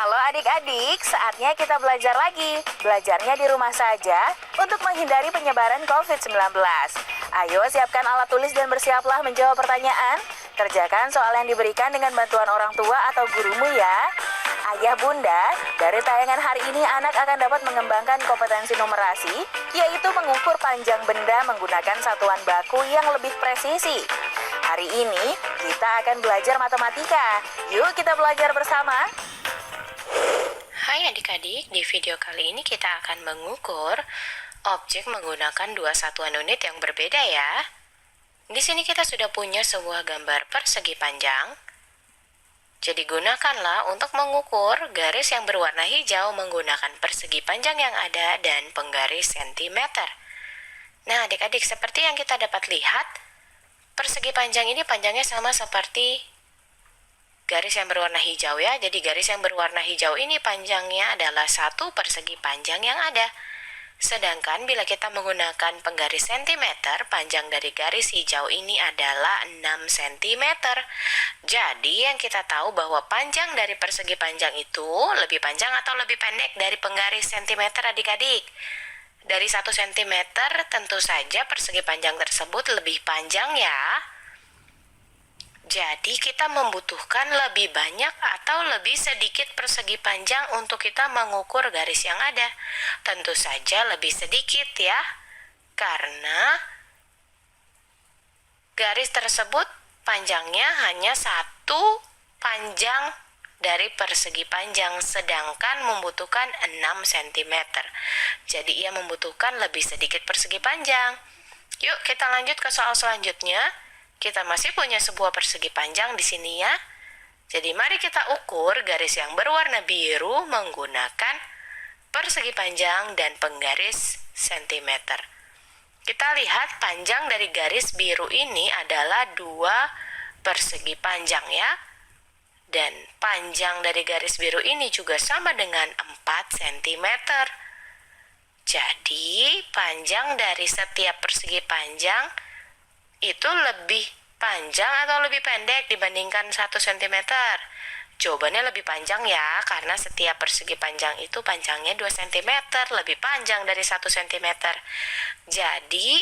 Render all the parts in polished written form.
Halo adik-adik, saatnya kita belajar lagi. Belajarnya di rumah saja untuk menghindari penyebaran COVID-19. Ayo siapkan alat tulis dan bersiaplah menjawab pertanyaan. Kerjakan soal yang diberikan dengan bantuan orang tua atau gurumu ya. Ayah bunda, dari tayangan hari ini anak akan dapat mengembangkan kompetensi numerasi, yaitu mengukur panjang benda menggunakan satuan baku yang lebih presisi. Hari ini kita akan belajar matematika. Yuk kita belajar bersama. Hai adik-adik, di video kali ini kita akan mengukur objek menggunakan dua satuan unit yang berbeda ya. Di sini kita sudah punya sebuah gambar persegi panjang. Jadi gunakanlah untuk mengukur garis yang berwarna hijau menggunakan persegi panjang yang ada dan penggaris sentimeter. Nah adik-adik, seperti yang kita dapat lihat, persegi panjang ini panjangnya sama seperti garis yang berwarna hijau ya. Jadi garis yang berwarna hijau ini panjangnya adalah 1 persegi panjang yang ada. Sedangkan bila kita menggunakan penggaris sentimeter, panjang dari garis hijau ini adalah 6 cm. Jadi yang kita tahu bahwa panjang dari persegi panjang itu lebih panjang atau lebih pendek dari penggaris sentimeter adik-adik. Dari 1 cm tentu saja persegi panjang tersebut lebih panjang ya. Jadi kita membutuhkan lebih banyak atau lebih sedikit persegi panjang untuk kita mengukur garis yang ada. Tentu saja lebih sedikit ya, karena garis tersebut panjangnya hanya 1 panjang dari persegi panjang, sedangkan membutuhkan 6 cm. Jadi ia membutuhkan lebih sedikit persegi panjang. Yuk kita lanjut ke soal selanjutnya. Kita masih punya sebuah persegi panjang di sini ya. Jadi mari kita ukur garis yang berwarna biru menggunakan persegi panjang dan penggaris sentimeter. Kita lihat panjang dari garis biru ini adalah 2 persegi panjang ya. Dan panjang dari garis biru ini juga sama dengan 4 cm. Jadi panjang dari setiap persegi panjang itu lebih panjang atau lebih pendek dibandingkan 1 cm? Jawabannya lebih panjang ya, karena setiap persegi panjang itu panjangnya 2 cm, lebih panjang dari 1 cm. Jadi,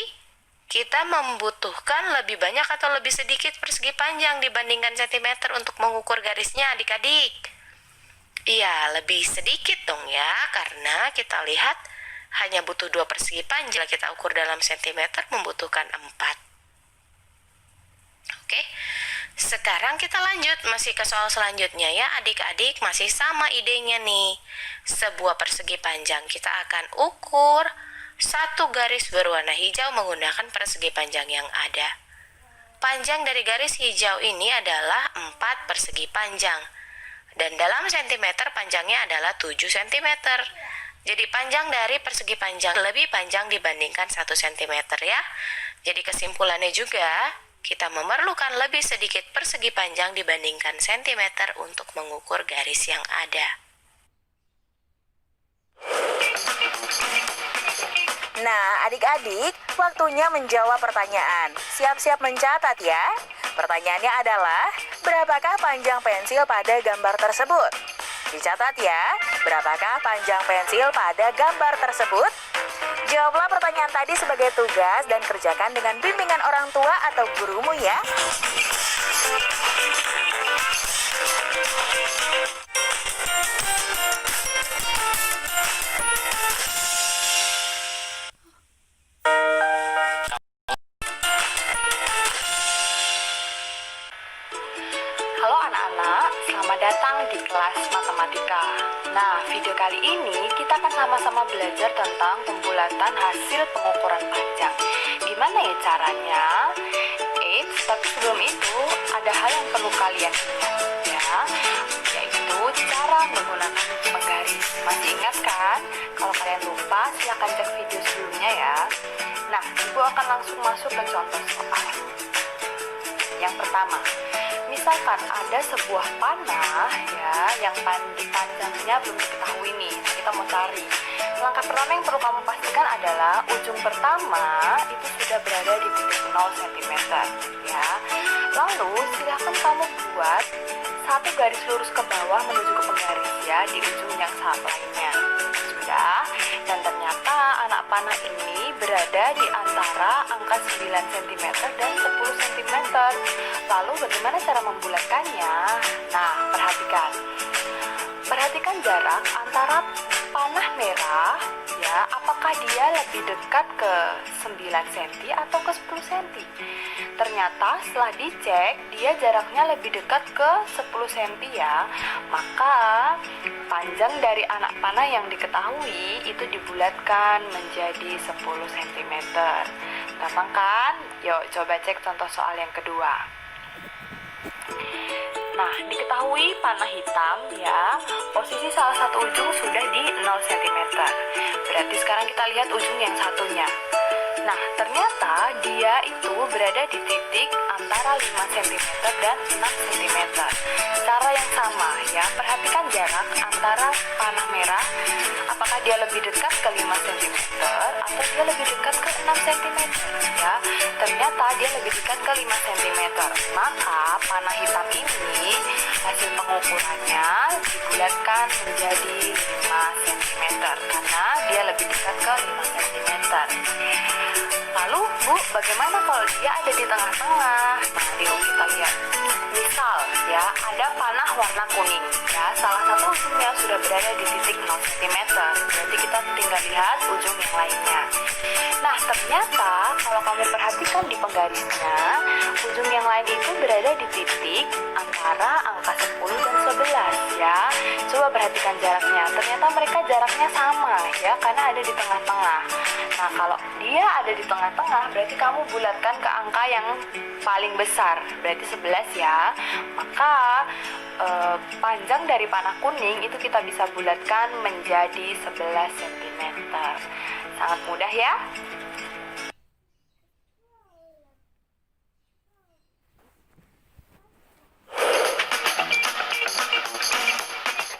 kita membutuhkan lebih banyak atau lebih sedikit persegi panjang dibandingkan centimeter untuk mengukur garisnya adik-adik. Iya, lebih sedikit dong ya, karena kita lihat hanya butuh 2 persegi panjang. Kita ukur dalam sentimeter membutuhkan 4. Oke, sekarang kita lanjut masih ke soal selanjutnya ya adik-adik, masih sama idenya nih. Sebuah persegi panjang kita akan ukur 1 garis berwarna hijau menggunakan persegi panjang yang ada. Panjang dari garis hijau ini adalah 4 persegi panjang. Dan dalam sentimeter panjangnya adalah 7 cm. Jadi panjang dari persegi panjang lebih panjang dibandingkan 1 cm ya. Jadi kesimpulannya juga, kita memerlukan lebih sedikit persegi panjang dibandingkan sentimeter untuk mengukur garis yang ada. Nah adik-adik, waktunya menjawab pertanyaan. Siap-siap mencatat ya. Pertanyaannya adalah, berapakah panjang pensil pada gambar tersebut? Dicatat ya, berapakah panjang pensil pada gambar tersebut? Jawablah pertanyaan tadi sebagai tugas dan kerjakan dengan bimbingan orang tua atau gurumu ya. Halo anak-anak, selamat datang di kelas matematika. Nah, video kali ini kita akan sama-sama belajar tentang pembulatan hasil pengukuran panjang. Gimana ya caranya? Tapi sebelum itu ada hal yang perlu kalian ingat ya, yaitu cara menggunakan penggaris. Masih ingat kan? Kalau kalian lupa, silakan cek video sebelumnya ya. Nah, Ibu akan langsung masuk ke contoh soal. Yang pertama, misalkan ada sebuah panah ya yang panjangnya belum diketahui nih. Kita mau cari. Langkah pertama yang perlu kamu pastikan adalah ujung pertama itu sudah berada di titik 0 cm ya. Lalu silakan kamu buat satu garis lurus ke bawah menuju ke penggaris ya. ya di ujung yang lainnya. Sudah, dan ternyata anak panah ini berada di antara angka 9 cm dan 10 cm. Lalu bagaimana cara membulatkannya? Nah, perhatikan jarak antara panah merah, ya, apakah dia lebih dekat ke 9 cm atau ke 10 cm? Ternyata setelah dicek, dia jaraknya lebih dekat ke 10 cm ya. Maka panjang dari anak panah yang diketahui itu dibulatkan menjadi 10 cm. Gampang kan? Yuk coba cek contoh soal yang kedua. Nah, diketahui panah hitam ya, posisi salah satu ujung sudah di 0 cm. Berarti sekarang kita lihat ujung yang satunya. Nah, ternyata dia itu berada di titik antara 5 cm dan 6 cm. Cara yang sama ya, perhatikan jarak antara panah merah, apakah dia lebih dekat ke 5 cm atau dia lebih dekat ke 6 cm ya. Ternyata dia lebih dekat ke 5 cm. Maka panah hitam ini hasil pengukurannya dibulatkan menjadi 5 cm karena dia lebih dekat ke 5 cm. Lalu Bu, bagaimana kalau dia ada di tengah-tengah? Nah, yuk kita lihat. Misal ya, ada panah warna kuning ya, salah satu ujungnya sudah berada di titik 0 cm. Berarti kita tinggal lihat ujung yang lainnya. Nah, ternyata kalau kamu perhatikan di penggarisnya, ujung yang lain itu berada di titik antara angka 10 dan 11 ya. Coba perhatikan jaraknya. Ternyata mereka jaraknya sama ya, karena ada di tengah-tengah. Nah, kalau dia ada di tengah-tengah, berarti kamu bulatkan ke angka yang paling besar, berarti 11 ya. Maka panjang dari panah kuning itu kita bisa bulatkan menjadi 11 cm. Sangat mudah ya.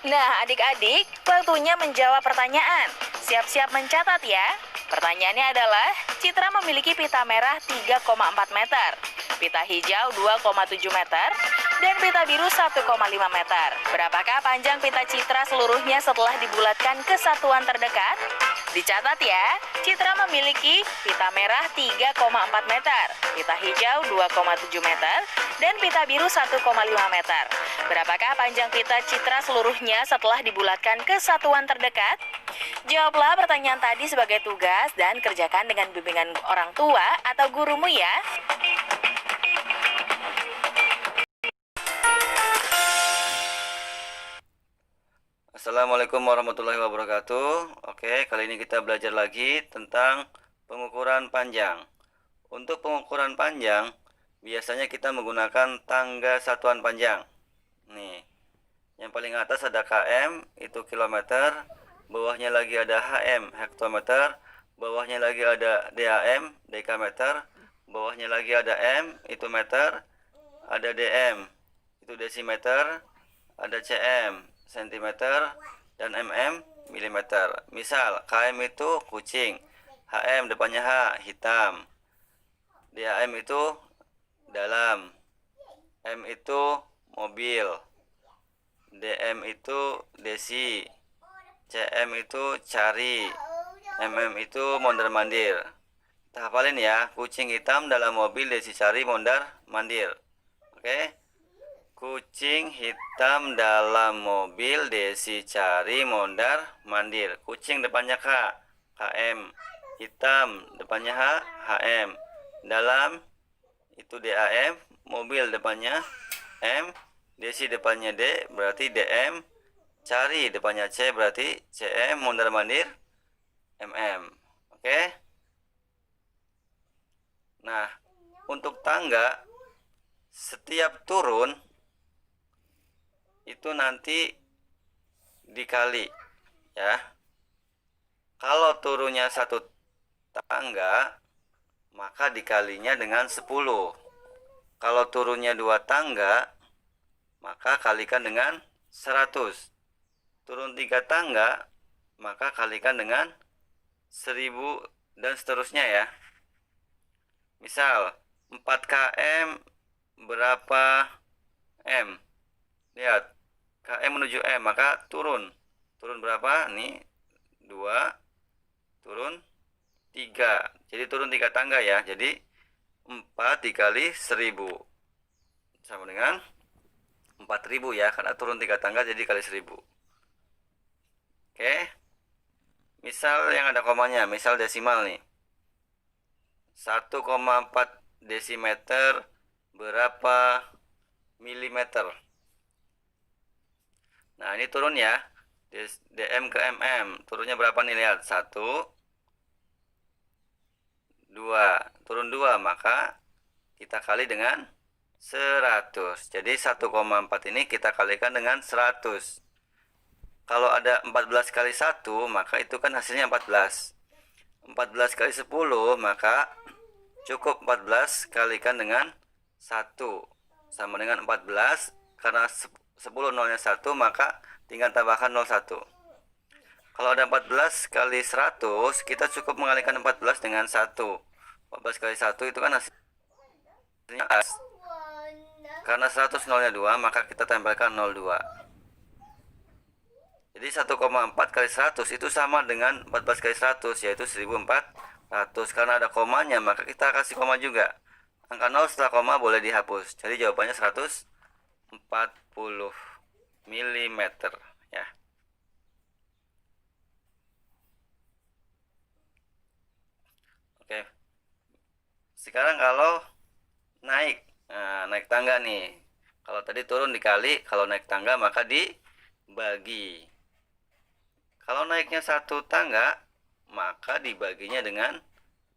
Nah, adik-adik, waktunya menjawab pertanyaan. Siap-siap mencatat ya. Pertanyaannya adalah, Citra memiliki pita merah 3,4 meter, pita hijau 2,7 meter, dan pita biru 1,5 meter. Berapakah panjang pita Citra seluruhnya setelah dibulatkan ke satuan terdekat? Dicatat ya, Citra memiliki pita merah 3,4 meter, pita hijau 2,7 meter, dan pita biru 1,5 meter. Berapakah panjang pita Citra seluruhnya setelah dibulatkan ke satuan terdekat? Jawablah pertanyaan tadi sebagai tugas dan kerjakan dengan bimbingan orang tua atau gurumu ya. Assalamualaikum warahmatullahi wabarakatuh. Oke, kali ini kita belajar lagi tentang pengukuran panjang. Untuk pengukuran panjang, biasanya kita menggunakan tangga satuan panjang. Nih, yang paling atas ada km, itu kilometer. Bawahnya lagi ada hm, hektometer. Bawahnya lagi ada dam, dekameter. Bawahnya lagi ada m, itu meter. Ada dm, itu desimeter. Ada cm, sentimeter, dan mm, milimeter. Misal, km itu kucing, hm depannya h, hitam, dam itu dalam, m itu mobil, dm itu desi, cm itu cari, mm itu mondar-mandir. Kita hafalin ya, kucing hitam dalam mobil, desi cari, mondar mandir. Oke. Kucing hitam dalam mobil, desi cari, mondar mandir. Kucing depannya K, KM. Hitam depannya H, HM. Dalam itu DAM. Mobil depannya M. Desi depannya D, berarti DM. Cari depannya C, berarti CM. Mondar mandir MM. Oke. Nah, untuk tangga, setiap turun itu nanti dikali ya. Kalau turunnya satu tangga, maka dikalinya dengan 10. Kalau turunnya 2 tangga, maka kalikan dengan 100. Turun 3 tangga, maka kalikan dengan 1000 dan seterusnya ya. Misal 4 km berapa M? Lihat, km menuju M, maka turun turun berapa? Nih 2, turun 3. Jadi turun 3 tangga ya. Jadi 4 dikali 1000 sama dengan 4000 ya, karena turun 3 tangga jadi kali 1000. Oke. Misal yang ada komanya, misal desimal nih. 1,4 desimeter berapa milimeter? Nah, ini turun ya. DM ke mm. Turunnya berapa nih? Lihat. 1, 2. Turun 2, maka kita kali dengan 100. Jadi 1,4 ini kita kalikan dengan 100. Kalau ada 14 kali 1, maka itu kan hasilnya 14. 14 kali 10, maka cukup 14 kalikan dengan 1. Sama dengan 14. Karena 10 nolnya 1, maka tinggal tambahkan 01. Kalau ada 14 kali 100, kita cukup mengalikan 14 dengan 1. 14 kali 1 itu kan hasilnya as. Karena 100 nolnya 2, maka kita tempelkan 02. Jadi 1,4 kali 100 itu sama dengan 14 kali 100, yaitu 1400. Karena ada komanya, maka kita kasih koma juga. Angka 0 setelah koma boleh dihapus. Jadi jawabannya 140 mm ya. Oke. Sekarang kalau naik, naik tangga nih. Kalau tadi turun dikali, kalau naik tangga maka dibagi. Kalau naiknya 1 tangga, maka dibaginya dengan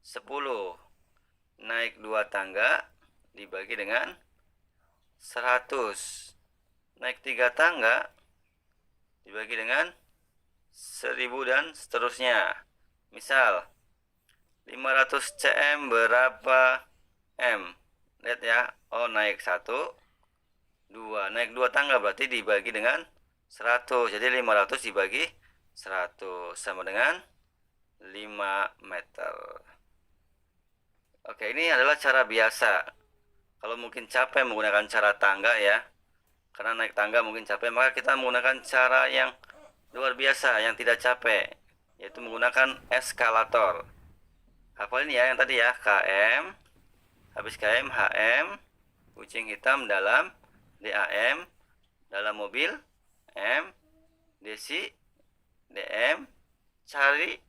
10. Naik 2 tangga, dibagi dengan 100. Naik 3 tangga, dibagi dengan 1000 dan seterusnya. Misal, 500 cm berapa m? Lihat ya, oh naik 1, 2. Naik 2 tangga berarti dibagi dengan 100. Jadi 500 dibagi 100 sama dengan 5 meter. Oke, ini adalah cara biasa. Kalau mungkin capek menggunakan cara tangga ya, karena naik tangga mungkin capek, maka kita menggunakan cara yang luar biasa, yang tidak capek, yaitu menggunakan eskalator. Hafal ini ya, yang tadi ya, KM, habis KM, HM, kucing hitam dalam, DAM, dalam mobil, M, desi, DM, cari,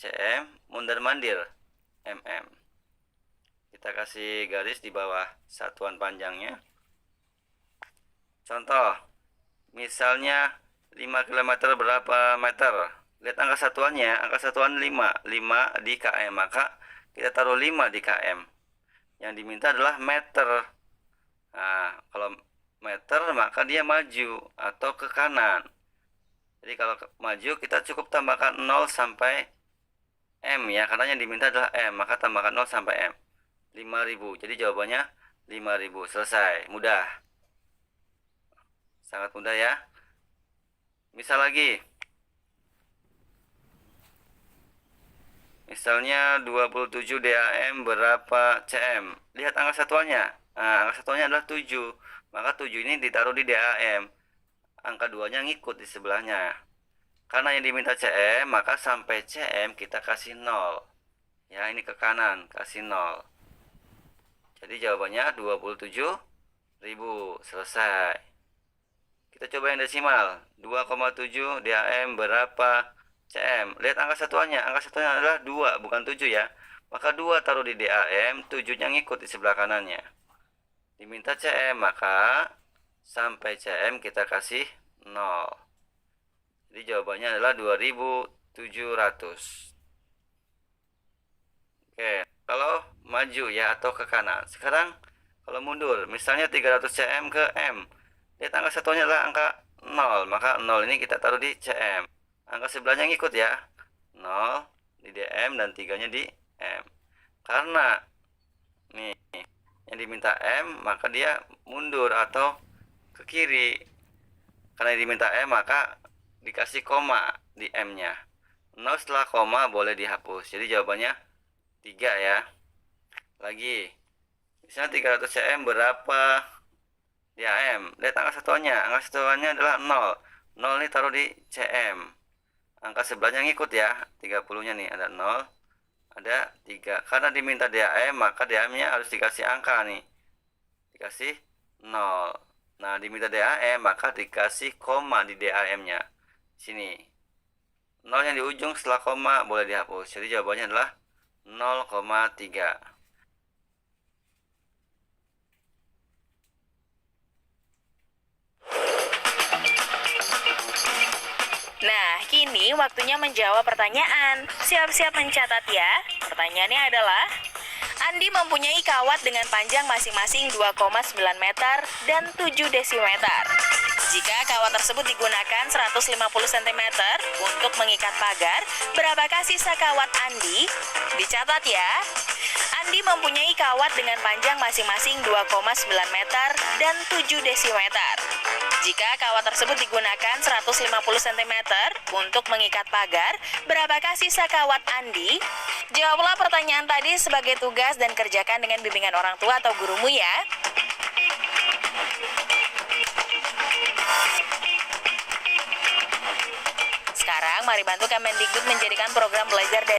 CM, mondar-mandir, MM. Kita kasih garis di bawah satuan panjangnya. Contoh, misalnya 5 km berapa meter? Lihat angka satuannya, angka satuan 5 di km, maka kita taruh 5 di km. Yang diminta adalah meter. Nah, kalau meter maka dia maju atau ke kanan. Jadi kalau maju kita cukup tambahkan 0 sampai M ya, karena yang diminta adalah M, maka tambahkan 0 sampai M. 5000. Jadi jawabannya 5000. Selesai. Mudah. Sangat mudah ya. Misal lagi. Misalnya 27 DAM berapa cm? Lihat angka satuannya. Nah, angka satuannya adalah 7. Maka 7 ini ditaruh di DAM. Angka 2-nya ngikut di sebelahnya. Karena yang diminta cm, maka sampai cm kita kasih 0. Ya, ini ke kanan, kasih 0. Jadi jawabannya 27.000. Selesai. Kita coba yang desimal. 2,7 DAM berapa cm? Lihat angka satuannya. Angka satuannya adalah 2, bukan 7 ya. Maka 2 taruh di DAM, 7-nya ngikut di sebelah kanannya. Diminta cm, maka sampai cm kita kasih 0. Jadi jawabannya adalah 2700. Oke, kalau maju ya atau ke kanan. Sekarang kalau mundur, misalnya 300 cm ke M. Lihat angka satuannya adalah angka 0, maka 0 ini kita taruh di cm. Angka sebelahnya ngikut ya. 0 di DM dan 3-nya di M. Karena nih yang diminta M, maka dia mundur atau ke kiri. Karena yang diminta M, maka dikasih koma di M-nya. 0 setelah koma boleh dihapus. Jadi jawabannya 3 ya. Lagi. Misalnya 300 cm berapa DAM? Lihat angka satuannya. Angka satuannya adalah 0. 0 nih taruh di cm. Angka sebelahnya ngikut ya. 30-nya nih ada 0, ada 3. Karena diminta DAM, maka DAM-nya harus dikasih angka nih. Dikasih 0. Nah, diminta DAM, maka dikasih koma di DAM-nya. Sini. 0 yang di ujung setelah koma boleh dihapus. Jadi jawabannya adalah 0,3. Nah, kini waktunya menjawab pertanyaan. Siap-siap mencatat ya. Pertanyaannya adalah, Andi mempunyai kawat dengan panjang masing-masing 2,9 meter dan 7 desimeter. Jika kawat tersebut digunakan 150 cm untuk mengikat pagar, berapakah sisa kawat Andi? Dicatat ya. Andi mempunyai kawat dengan panjang masing-masing 2,9 meter dan 7 desimeter. Jika kawat tersebut digunakan 150 cm untuk mengikat pagar, berapakah sisa kawat Andi? Jawablah pertanyaan tadi sebagai tugas dan kerjakan dengan bimbingan orang tua atau gurumu ya. Sekarang mari bantu Kemendikbud menjadikan program belajar dari